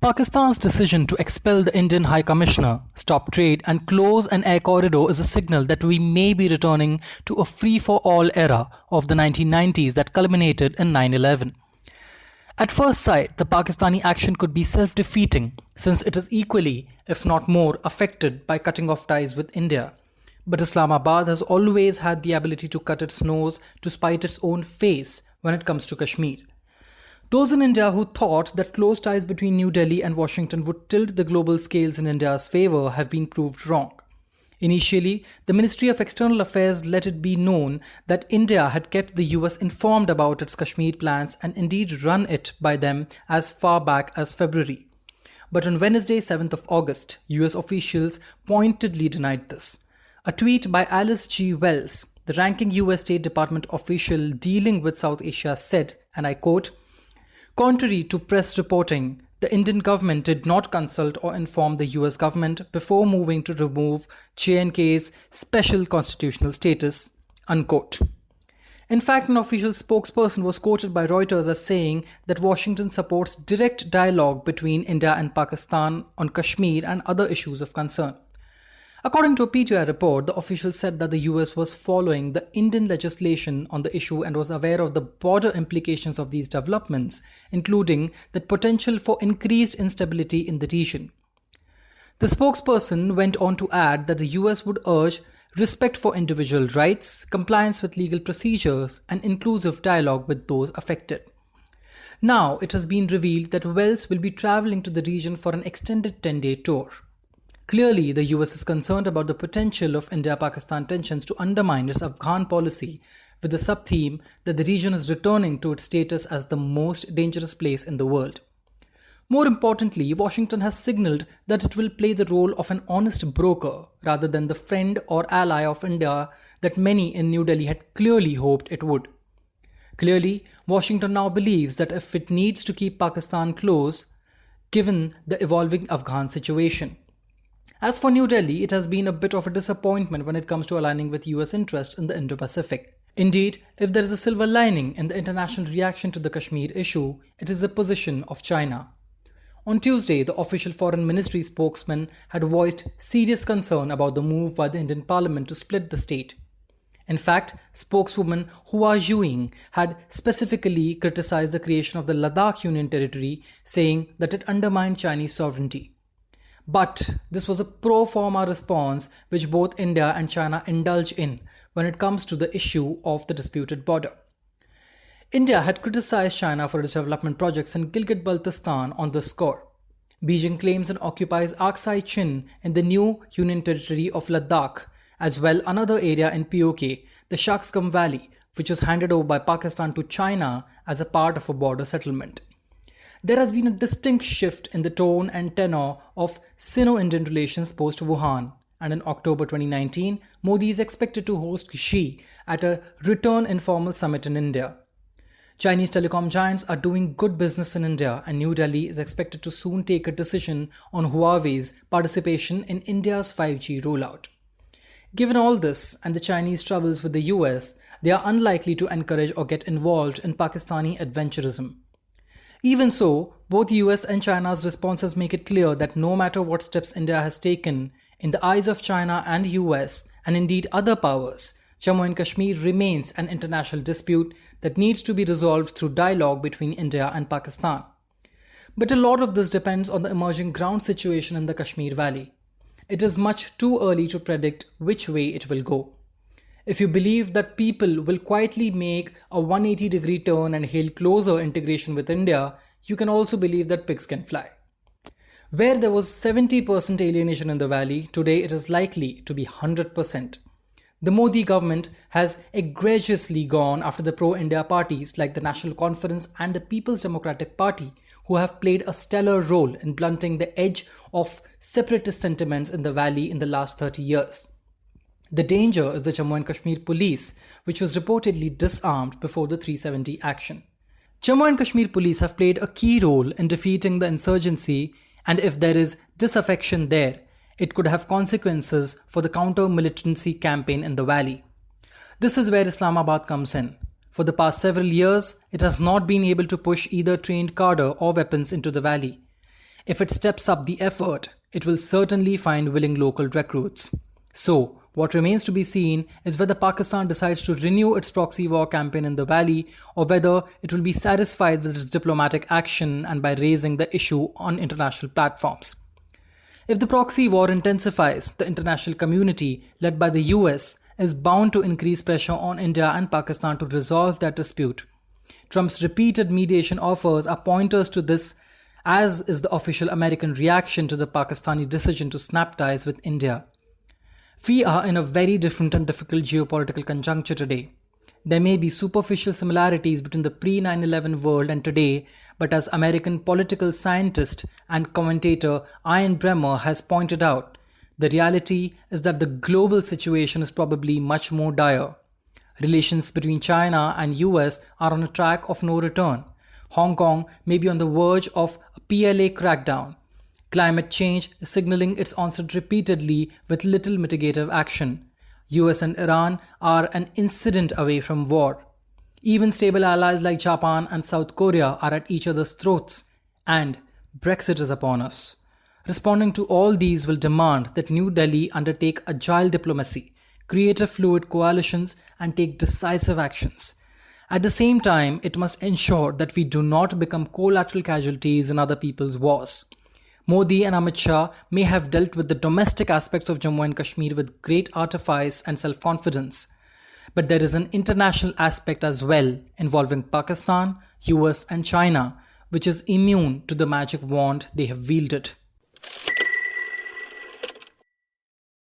Pakistan's decision to expel the Indian High Commissioner, stop trade, and close an air corridor is a signal that we may be returning to a free for all era of the 1990s that culminated in 9/11. At first sight, the Pakistani action could be self defeating since it is equally, if not more, affected by cutting off ties with India. But Islamabad has always had the ability to cut its nose to spite its own face when it comes to Kashmir. Those in India who thought that close ties between New Delhi and Washington would tilt the global scales in India's favor have been proved wrong. Initially, the Ministry of External Affairs let it be known that India had kept the US informed about its Kashmir plans and indeed run it by them as far back as February. But on Wednesday, 7th of August, US officials pointedly denied this. A tweet by Alice G. Wells, the ranking US State Department official dealing with South Asia, said, and I quote, "Contrary to press reporting, the Indian government did not consult or inform the US government before moving to remove J&K's special constitutional status," unquote. In fact, an official spokesperson was quoted by Reuters as saying that Washington supports direct dialogue between India and Pakistan on Kashmir and other issues of concern. According to a PTI report, the official said that the US was following the Indian legislation on the issue and was aware of the broader implications of these developments, including the potential for increased instability in the region. The spokesperson went on to add that the US would urge respect for individual rights, compliance with legal procedures, and inclusive dialogue with those affected. Now, it has been revealed that Wells will be traveling to the region for an extended 10-day tour. Clearly, the US is concerned about the potential of India-Pakistan tensions to undermine its Afghan policy, with the sub-theme that the region is returning to its status as the most dangerous place in the world. More importantly, Washington has signaled that it will play the role of an honest broker rather than the friend or ally of India that many in New Delhi had clearly hoped it would. Clearly, Washington now believes that if it needs to keep Pakistan close, given the evolving Afghan situation. As for New Delhi, it has been a bit of a disappointment when it comes to aligning with US interests in the Indo-Pacific. Indeed, if there is a silver lining in the international reaction to the Kashmir issue, it is the position of China. On Tuesday, the official foreign ministry spokesman had voiced serious concern about the move by the Indian parliament to split the state. In fact, spokeswoman Hua Yuing had specifically criticized the creation of the Ladakh Union Territory, saying that it undermined Chinese sovereignty. But this was a pro forma response which both India and China indulge in when it comes to the issue of the disputed border. India had criticized China for its development projects in Gilgit-Baltistan on this score. Beijing claims and occupies Aksai Chin in the new Union Territory of Ladakh, as well another area in POK, the Shaksgam Valley, which was handed over by Pakistan to China as a part of a border settlement. There has been a distinct shift in the tone and tenor of Sino-Indian relations post-Wuhan, and in October 2019, Modi is expected to host Xi at a return informal summit in India. Chinese telecom giants are doing good business in India, and New Delhi is expected to soon take a decision on Huawei's participation in India's 5G rollout. Given all this and the Chinese troubles with the US, they are unlikely to encourage or get involved in Pakistani adventurism. Even so, both US and China's responses make it clear that no matter what steps India has taken, in the eyes of China and US, and indeed other powers, Jammu and Kashmir remains an international dispute that needs to be resolved through dialogue between India and Pakistan. But a lot of this depends on the emerging ground situation in the Kashmir Valley. It is much too early to predict which way it will go. If you believe that people will quietly make a 180-degree turn and hail closer integration with India, you can also believe that pigs can fly. Where there was 70% alienation in the valley, today it is likely to be 100%. The Modi government has egregiously gone after the pro-India parties like the National Conference and the People's Democratic Party, who have played a stellar role in blunting the edge of separatist sentiments in the valley in the last 30 years. The danger is the Jammu and Kashmir police, which was reportedly disarmed before the 370 action. Jammu and Kashmir police have played a key role in defeating the insurgency, and if there is disaffection there, it could have consequences for the counter-militancy campaign in the valley. This is where Islamabad comes in. For the past several years, it has not been able to push either trained cadre or weapons into the valley. If it steps up the effort, it will certainly find willing local recruits. So, what remains to be seen is whether Pakistan decides to renew its proxy war campaign in the valley or whether it will be satisfied with its diplomatic action and by raising the issue on international platforms. If the proxy war intensifies, the international community, led by the US, is bound to increase pressure on India and Pakistan to resolve that dispute. Trump's repeated mediation offers are pointers to this, as is the official American reaction to the Pakistani decision to snap ties with India. We are in a very different and difficult geopolitical conjuncture today. There may be superficial similarities between the pre-9/11 world and today, but as American political scientist and commentator Ian Bremmer has pointed out, the reality is that the global situation is probably much more dire. Relations between China and US are on a track of no return. Hong Kong may be on the verge of a PLA crackdown. Climate change is signaling its onset repeatedly with little mitigative action. US and Iran are an incident away from war. Even stable allies like Japan and South Korea are at each other's throats. And Brexit is upon us. Responding to all these will demand that New Delhi undertake agile diplomacy, create fluid coalitions, and take decisive actions. At the same time, it must ensure that we do not become collateral casualties in other people's wars. Modi and Amit Shah may have dealt with the domestic aspects of Jammu and Kashmir with great artifice and self-confidence. But there is an international aspect as well involving Pakistan, US and China, which is immune to the magic wand they have wielded.